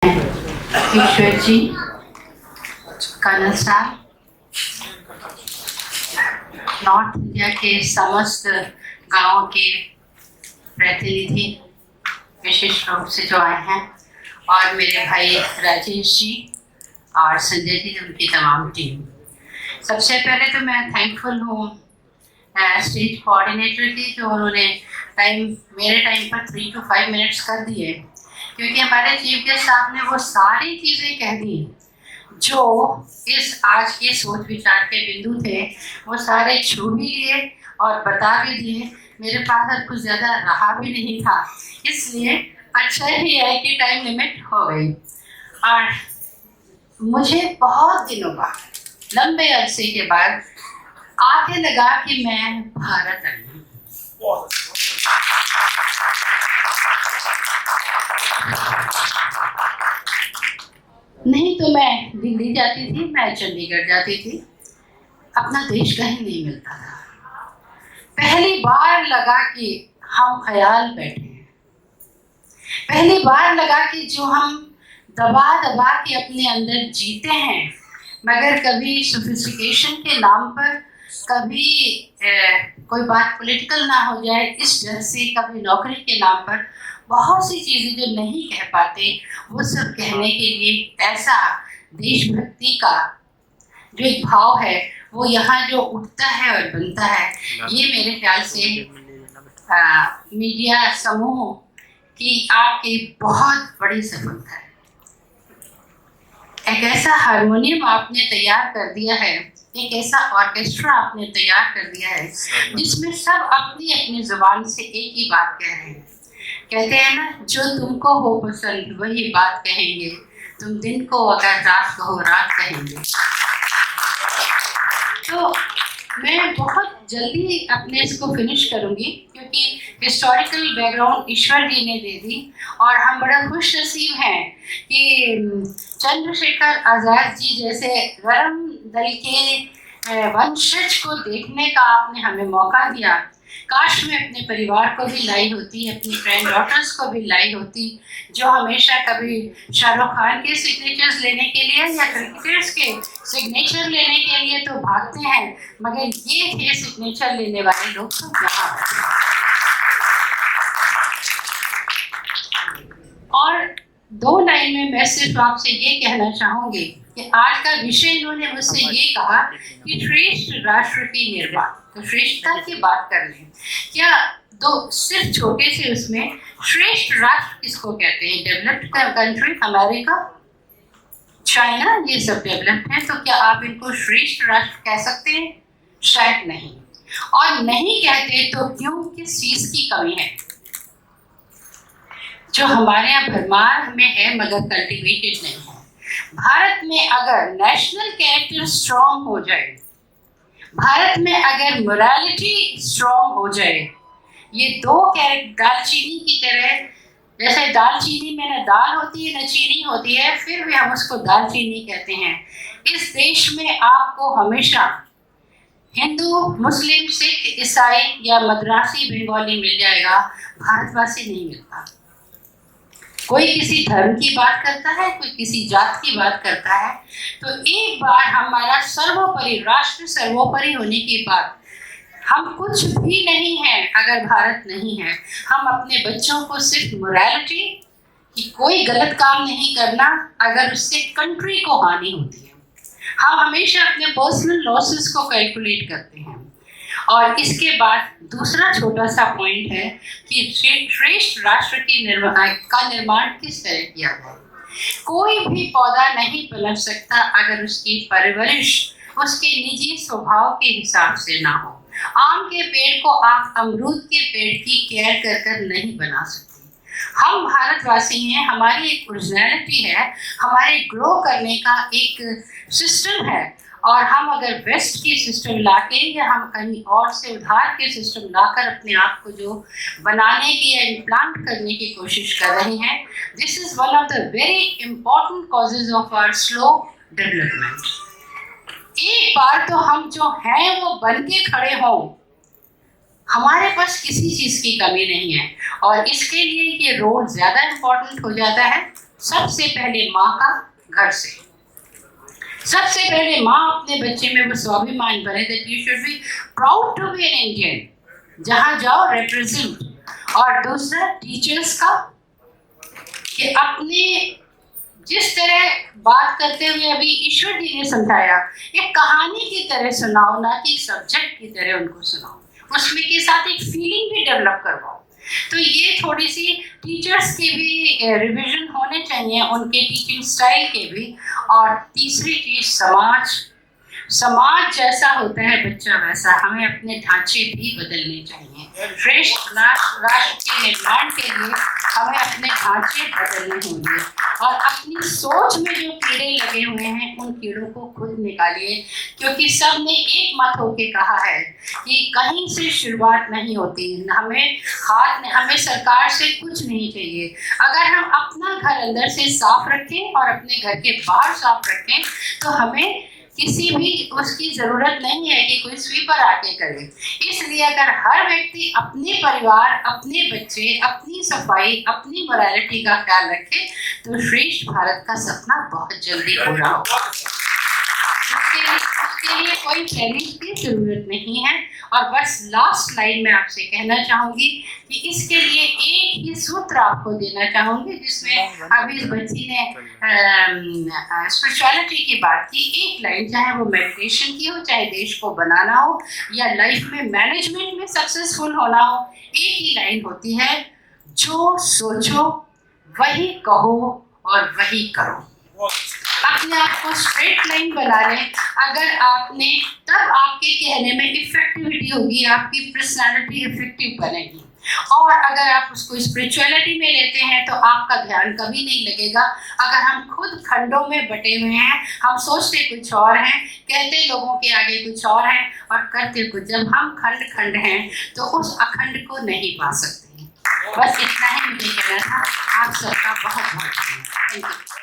ईश्वर जी, colonel साहब, north India के समस्त गांवों के प्रतिनिधि विशेष रूप से जो आए हैं, और मेरे भाई राजेश जी और संजय जी, उनकी तमाम टीम। सबसे पहले तो मैं थैंकफुल हूँ स्टेज कोऑर्डिनेटर की, जो उन्होंने मेरे टाइम पर 3 to 5 मिनट्स कर दिए, क्योंकि हमारे चीफ गेस्ट साहब ने वो सारी चीज़ें कह दी जो इस आज के सोच विचार के बिंदु थे, वो सारे छू भी लिए और बता भी दिए। मेरे पास अब कुछ ज़्यादा रहा भी नहीं था, इसलिए अच्छा ही है कि टाइम लिमिट हो गई। और मुझे बहुत दिनों बाद, लंबे अरसे के बाद आके लगा कि मैं भारत आई हूँ। नहीं तो मैं दिल्ली जाती थी, मैं चंडीगढ़ जाती थी, अपना देश कहीं नहीं मिलता था। पहली बार लगा कि हम ख्याल बैठे हैं, पहली बार लगा कि जो हम दबा दबा के अपने अंदर जीते हैं, मगर कभी सोफिस्टिकेशन के नाम पर, कभी कोई बात पॉलिटिकल ना हो जाए इस डर से, कभी नौकरी के नाम पर बहुत सी चीज़ें जो नहीं कह पाते, वो सब कहने के लिए ऐसा देशभक्ति का जो एक भाव है वो यहाँ जो उठता है और बनता है, ये मेरे ख्याल से मीडिया समूह की आपकी बहुत बड़ी सफलता है। एक ऐसा हारमोनियम आपने तैयार कर दिया है, एक ऐसा ऑर्केस्ट्रा आपने तैयार कर दिया है जिसमें सब अपनी अपनी जुबान से एक ही बात कह रहे हैं। कहते हैं ना, जो तुमको हो पसंद वही बात कहेंगे, तुम दिन को अगर रात को हो रात कहेंगे। तो मैं बहुत जल्दी अपने इसको फिनिश करूंगी, क्योंकि हिस्टोरिकल बैकग्राउंड ईश्वर जी ने दे दी, और हम बड़ा खुश नसीब हैं कि चंद्रशेखर आज़ाद जी जैसे गरम दल के वंशज को देखने का आपने हमें मौका दिया। काश मैं अपने परिवार को भी लाई होती, अपनी ग्रैंड डॉटर्स को भी लाई होती, जो हमेशा कभी शाहरुख खान के सिग्नेचर्स लेने के लिए या क्रिकेटर्स के सिग्नेचर लेने के लिए तो भागते हैं, मगर ये थे सिग्नेचर लेने वाले लोग तो यहाँ। और 2 लाइन में मैं सिर्फ आपसे ये कहना चाहूँगी कि आज का विषय इन्होंने मुझसे ये कहा कि श्रेष्ठ राष्ट्र की निर्माण, तो श्रेष्ठता की बात कर लें क्या, तो सिर्फ छोटे से उसमें श्रेष्ठ राष्ट्र किसको कहते हैं? डेवलप्ड कंट्री, अमेरिका, चाइना, ये सब डेवलप्ड हैं, तो क्या आप इनको श्रेष्ठ राष्ट्र कह सकते हैं? शायद नहीं। और नहीं कहते तो क्यों, किस चीज की कमी है जो हमारे यहाँ भरमार में है मगर कल्टिवेटेड नहीं है? भारत में अगर नेशनल कैरेक्टर स्ट्रॉन्ग हो जाए, भारत में अगर मोरालिटी स्ट्रॉन्ग हो जाए, ये 2 कैरेक्टर दालचीनी की तरह, जैसे दालचीनी में न दाल होती है न चीनी होती है, फिर भी हम उसको दालचीनी कहते हैं। इस देश में आपको हमेशा हिंदू, मुस्लिम, सिख, ईसाई या मद्रासी, बंगाली मिल जाएगा, भारतवासी नहीं मिलता। कोई किसी धर्म की बात करता है, कोई किसी जात की बात करता है। तो एक बार हमारा सर्वोपरि, राष्ट्र सर्वोपरि होने की बात, हम कुछ भी नहीं हैं अगर भारत नहीं है। हम अपने बच्चों को सिर्फ मोरालिटी कि कोई गलत काम नहीं करना अगर उससे कंट्री को हानि होती है। हम हमेशा अपने पर्सनल लॉसेस को कैलकुलेट करते हैं। और इसके बाद दूसरा छोटा सा पॉइंट है कि श्रेष्ठ राष्ट्र की निर्माण किस तरह किया जाए। कोई भी पौधा नहीं पनप सकता अगर उसकी परवरिश उसके निजी स्वभाव के हिसाब से ना हो। आम के पेड़ को आप अमरूद के पेड़ की केयर कर कर नहीं बना सकते। हम भारतवासी हैं, हमारी एक ओरिजिनलिटी है, हमारे ग्रो करने का एक सिस्टम है, और हम अगर वेस्ट की सिस्टम लाके या हम कहीं और से उधार के सिस्टम लाकर अपने आप को जो बनाने की या इम्प्लांट करने की कोशिश कर रहे हैं, this is one of the very important causes of our slow development. एक बार तो हम जो हैं वो बन के खड़े हों, हमारे पास किसी चीज़ की कमी नहीं है, और इसके लिए ये रोल ज़्यादा इम्पोर्टेंट हो जाता है। सबसे पहले माँ का, घर से। सबसे पहले माँ अपने बच्चे में वो स्वाभिमान भरे, that you should be proud to be an Indian, जहाँ जाओ रिप्रेजेंट। और दूसरा टीचर्स का, कि अपने जिस तरह बात करते हुए अभी ईश्वर जी ने समझाया, एक कहानी की तरह सुनाओ, ना कि सब्जेक्ट की तरह उनको सुनाओ, उसमें के साथ एक फीलिंग भी डेवलप करवाओ। तो ये थोड़ी सी टीचर्स के भी रिवीजन होने चाहिए, उनके टीचिंग स्टाइल के भी। और तीसरी चीज समाज जैसा होता है बच्चा वैसा, हमें अपने ढांचे भी बदलने चाहिए। श्रेष्ठ राष्ट्र के निर्माण के लिए हमें अपने ढांचे बदलने होंगे, और अपनी सोच में जो कीड़े लगे हुए हैं उन कीड़ों को खुद निकालिए, क्योंकि सब ने एक मत होके कहा है कि कहीं से शुरुआत नहीं होती। हमें सरकार से कुछ नहीं चाहिए। अगर हम अपना घर अंदर से साफ रखें और अपने घर के बाहर साफ रखें, तो हमें किसी भी उसकी जरूरत नहीं है कि कोई स्वीपर आके करे। इसलिए अगर हर व्यक्ति अपने परिवार, अपने बच्चे, अपनी सफाई, अपनी मोरालिटी का ख्याल रखे, तो श्रेष्ठ भारत का सपना बहुत जल्दी पूरा होगा। उसके लिए कोई ट्रेनिंग की जरूरत नहीं है। और बस लास्ट लाइन में आपसे कहना चाहूंगी कि इसके लिए एक ही सूत्र आपको देना चाहूंगी, जिसमें अभी इस बच्ची ने स्पिरिचुअलिटी की बात की। एक लाइन, चाहे वो मेडिटेशन की हो, चाहे देश को बनाना हो, या लाइफ में मैनेजमेंट में सक्सेसफुल होना हो, एक ही लाइन होती है, जो सोचो वही कहो और वही करो। अपने आप को स्ट्रेट लाइन बना लें। अगर आपने, तब आपके कहने में इफेक्टिविटी होगी, आपकी पर्सनालिटी इफेक्टिव बनेगी। और अगर आप उसको स्पिरिचुअलिटी में लेते हैं तो आपका ध्यान कभी नहीं लगेगा। अगर हम खुद खंडों में बटे हुए हैं, हम सोचते कुछ और हैं, कहते लोगों के आगे कुछ और हैं और करते कुछ, जब हम खंड खंड हैं तो उस अखंड को नहीं पा सकते। बस इतना ही मुझे कहना था। आप सबका बहुत बहुत धन्यवाद। Thank you.